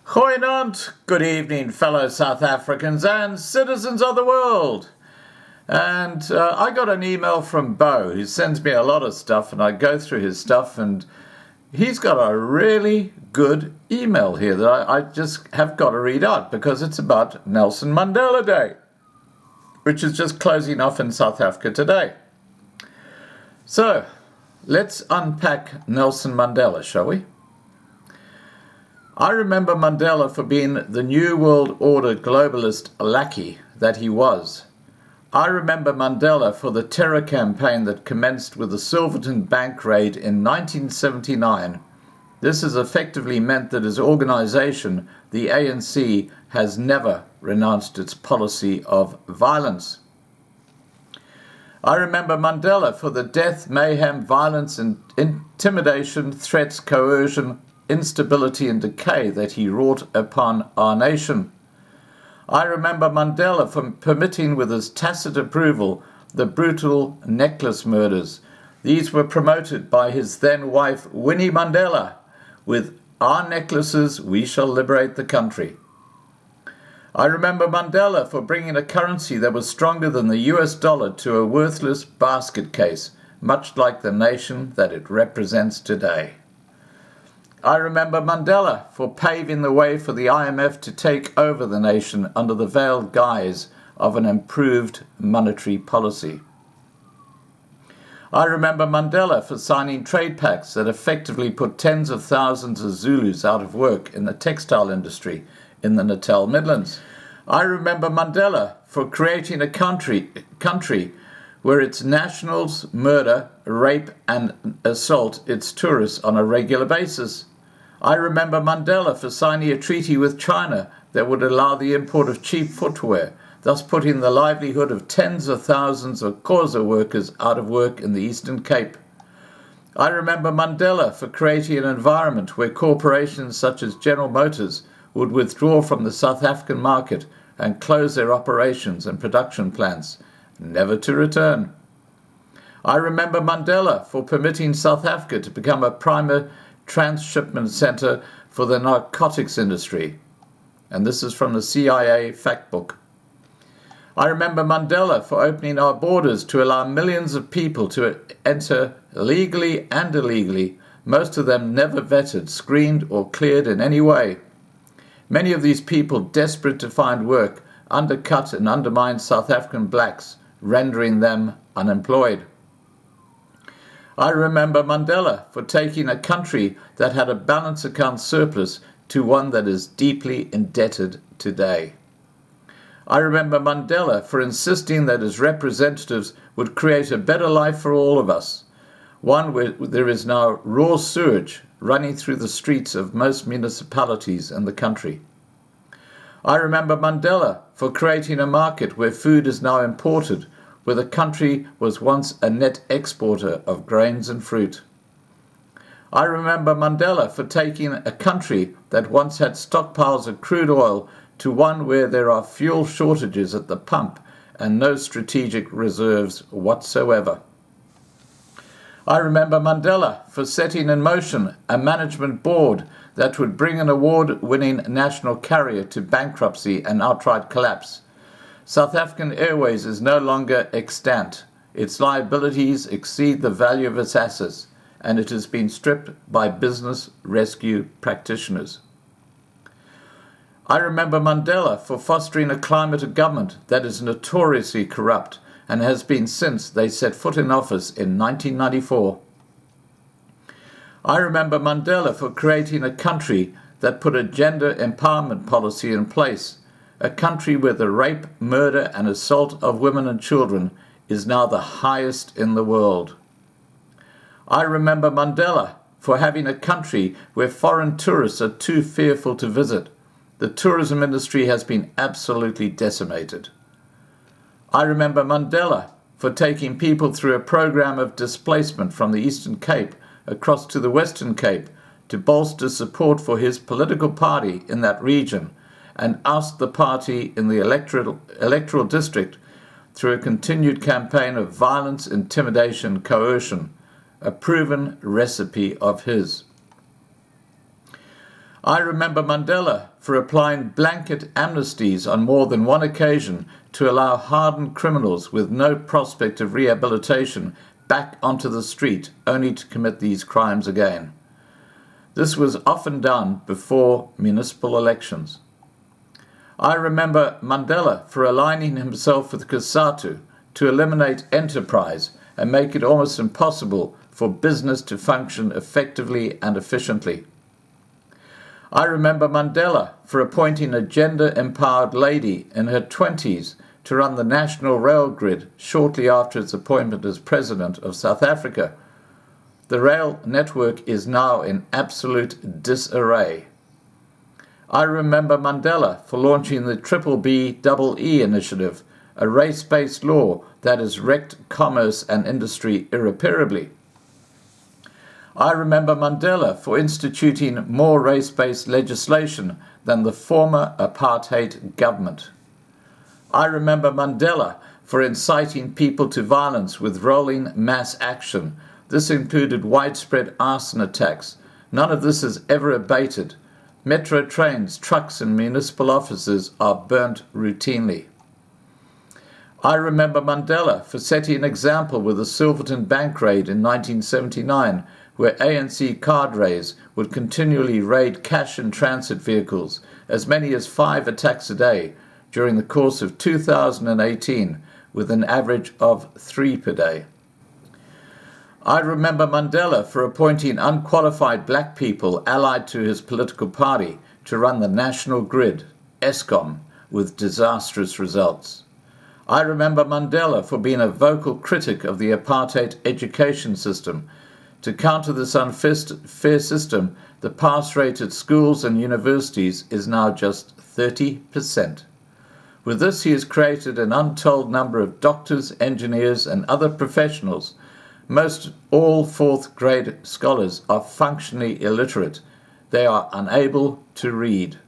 Goeienaand, good evening, fellow South Africans and citizens of the world. And I got an email from Bo, who sends me a lot of stuff, and I go through his stuff, and he's got a really good email here that I just have got to read out because it's about Nelson Mandela Day, which is just closing off in South Africa today. So, let's unpack Nelson Mandela, shall we? I remember Mandela for being the New World Order globalist lackey that he was. I remember Mandela for the terror campaign that commenced with the Silverton bank raid in 1979. This has effectively meant that his organization, the ANC, has never renounced its policy of violence. I remember Mandela for the death, mayhem, violence, and intimidation, threats, coercion, instability and decay that he wrought upon our nation. I remember Mandela for permitting with his tacit approval the brutal necklace murders. These were promoted by his then wife Winnie Mandela with "Our necklaces, we shall liberate the country." I remember Mandela for bringing a currency that was stronger than the US dollar to a worthless basket case, much like the nation that it represents today. I remember Mandela for paving the way for the IMF to take over the nation under the veiled guise of an improved monetary policy. I remember Mandela for signing trade pacts that effectively put tens of thousands of Zulus out of work in the textile industry in the Natal Midlands. I remember Mandela for creating a country where its nationals murder, rape and assault its tourists on a regular basis. I remember Mandela for signing a treaty with China that would allow the import of cheap footwear, thus putting the livelihood of tens of thousands of Xhosa workers out of work in the Eastern Cape. I remember Mandela for creating an environment where corporations such as General Motors would withdraw from the South African market and close their operations and production plants, never to return. I remember Mandela for permitting South Africa to become a prime transshipment center for the narcotics industry. And this is from the CIA fact book. I remember Mandela for opening our borders to allow millions of people to enter legally and illegally, most of them never vetted, screened or cleared in any way. Many of these people, desperate to find work, undercut and undermined South African blacks, rendering them unemployed. I remember Mandela for taking a country that had a balance account surplus to one that is deeply indebted today. I remember Mandela for insisting that his representatives would create a better life for all of us, one where there is now raw sewage running through the streets of most municipalities in the country. I remember Mandela for creating a market where food is now imported, where the country was once a net exporter of grains and fruit. I remember Mandela for taking a country that once had stockpiles of crude oil to one where there are fuel shortages at the pump and no strategic reserves whatsoever. I remember Mandela for setting in motion a management board that would bring an award-winning national carrier to bankruptcy and outright collapse. South African Airways is no longer extant. Its liabilities exceed the value of its assets, and it has been stripped by business rescue practitioners. I remember Mandela for fostering a climate of government that is notoriously corrupt and has been since they set foot in office in 1994. I remember Mandela for creating a country that put a gender empowerment policy in place, a country where the rape, murder and assault of women and children is now the highest in the world. I remember Mandela for having a country where foreign tourists are too fearful to visit. The tourism industry has been absolutely decimated. I remember Mandela for taking people through a program of displacement from the Eastern Cape across to the Western Cape to bolster support for his political party in that region and oust the party in the electoral district through a continued campaign of violence, intimidation, coercion, a proven recipe of his. I remember Mandela for applying blanket amnesties on more than one occasion to allow hardened criminals with no prospect of rehabilitation back onto the street only to commit these crimes again. This was often done before municipal elections. I remember Mandela for aligning himself with COSATU to eliminate enterprise and make it almost impossible for business to function effectively and efficiently. I remember Mandela for appointing a gender-empowered lady in her 20s to run the national rail grid shortly after its appointment as President of South Africa. The rail network is now in absolute disarray. I remember Mandela for launching the BBBEE initiative, a race-based law that has wrecked commerce and industry irreparably. I remember Mandela for instituting more race-based legislation than the former apartheid government. I remember Mandela for inciting people to violence with rolling mass action. This included widespread arson attacks. None of this has ever abated. Metro trains, trucks and municipal offices are burnt routinely. I remember Mandela for setting an example with the Silverton bank raid in 1979, where ANC cadres would continually raid cash and transit vehicles, as many as 5 attacks a day, during the course of 2018, with an average of 3 per day. I remember Mandela for appointing unqualified black people allied to his political party to run the national grid, Eskom, with disastrous results. I remember Mandela for being a vocal critic of the apartheid education system. To counter this unfair system, the pass rate at schools and universities is now just 30%. With this, he has created an untold number of doctors, engineers, and other professionals. Most all 4th grade scholars are functionally illiterate. They are unable to read.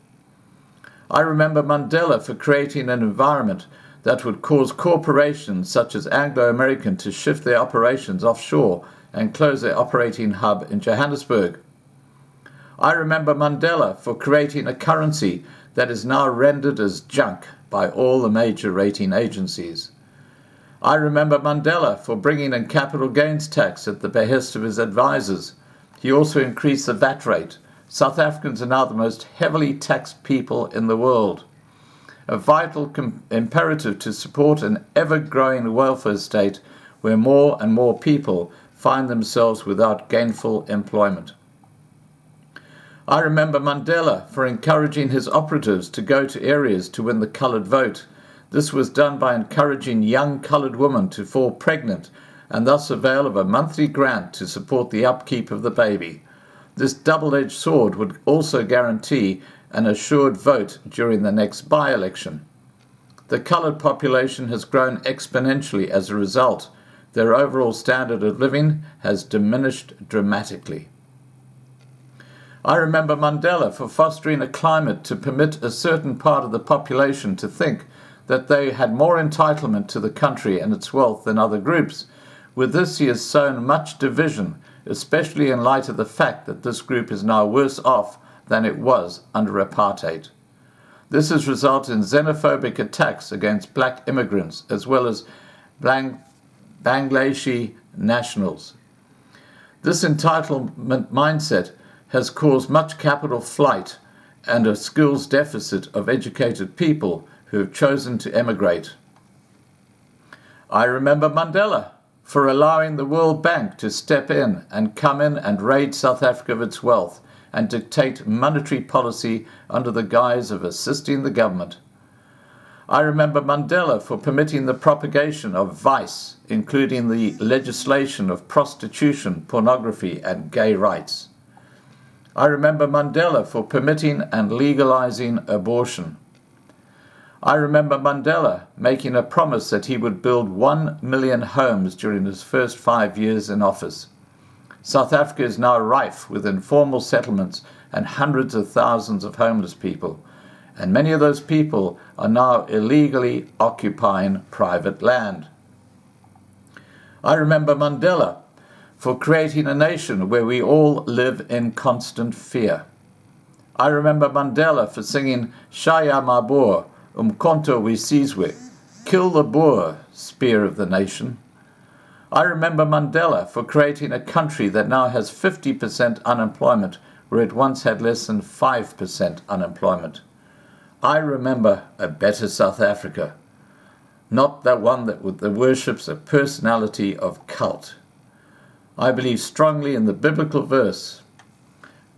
I remember Mandela for creating an environment that would cause corporations such as Anglo American to shift their operations offshore and close their operating hub in Johannesburg. I remember Mandela for creating a currency that is now rendered as junk by all the major rating agencies. I remember Mandela for bringing in capital gains tax at the behest of his advisors. He also increased the VAT rate. South Africans are now the most heavily taxed people in the world. A vital imperative to support an ever-growing welfare state where more and more people find themselves without gainful employment. I remember Mandela for encouraging his operatives to go to areas to win the coloured vote. This was done by encouraging young coloured women to fall pregnant and thus avail of a monthly grant to support the upkeep of the baby. This double-edged sword would also guarantee an assured vote during the next by-election. The coloured population has grown exponentially as a result. Their overall standard of living has diminished dramatically. I remember Mandela for fostering a climate to permit a certain part of the population to think that they had more entitlement to the country and its wealth than other groups. With this, he has sown much division, especially in light of the fact that this group is now worse off than it was under apartheid. This has resulted in xenophobic attacks against black immigrants as well as Bangladeshi nationals. This entitlement mindset has caused much capital flight and a skills deficit of educated people who have chosen to emigrate. I remember Mandela for allowing the World Bank to step in and come in and raid South Africa of its wealth and dictate monetary policy under the guise of assisting the government. I remember Mandela for permitting the propagation of vice, including the legislation of prostitution, pornography, and gay rights. I remember Mandela for permitting and legalizing abortion. I remember Mandela making a promise that he would build 1 million homes during his first 5 years in office. South Africa is now rife with informal settlements and hundreds of thousands of homeless people, and many of those people are now illegally occupying private land. I remember Mandela for creating a nation where we all live in constant fear. I remember Mandela for singing Shaya Mabor, Umkhonto Wisizwe, Kill the Boer, Spear of the Nation. I remember Mandela for creating a country that now has 50% unemployment, where it once had less than 5% unemployment. I remember a better South Africa, not that one that worships a personality of cult. I believe strongly in the biblical verse,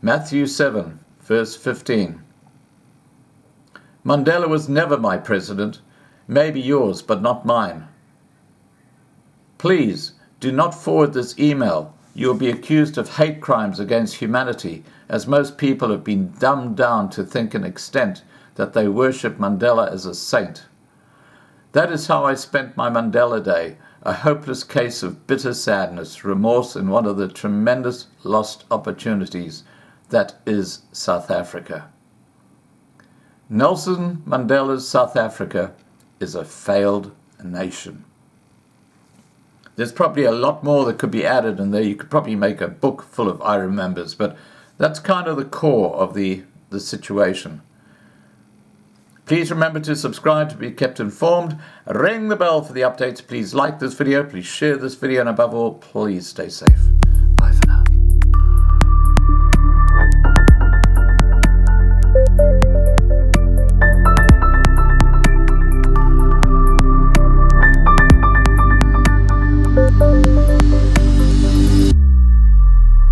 Matthew 7, verse 15. Mandela was never my president, maybe yours, but not mine. Please do not forward this email. You will be accused of hate crimes against humanity, as most people have been dumbed down to think an extent that they worship Mandela as a saint. That is how I spent my Mandela Day, a hopeless case of bitter sadness, remorse, and one of the tremendous lost opportunities that is South Africa. Nelson Mandela's South Africa is a failed nation. There's probably a lot more that could be added in there. You could probably make a book full of I remembers, but that's kind of the core of the situation. Please remember to subscribe to be kept informed. Ring the bell for the updates. Please like this video. Please share this video. And above all, please stay safe.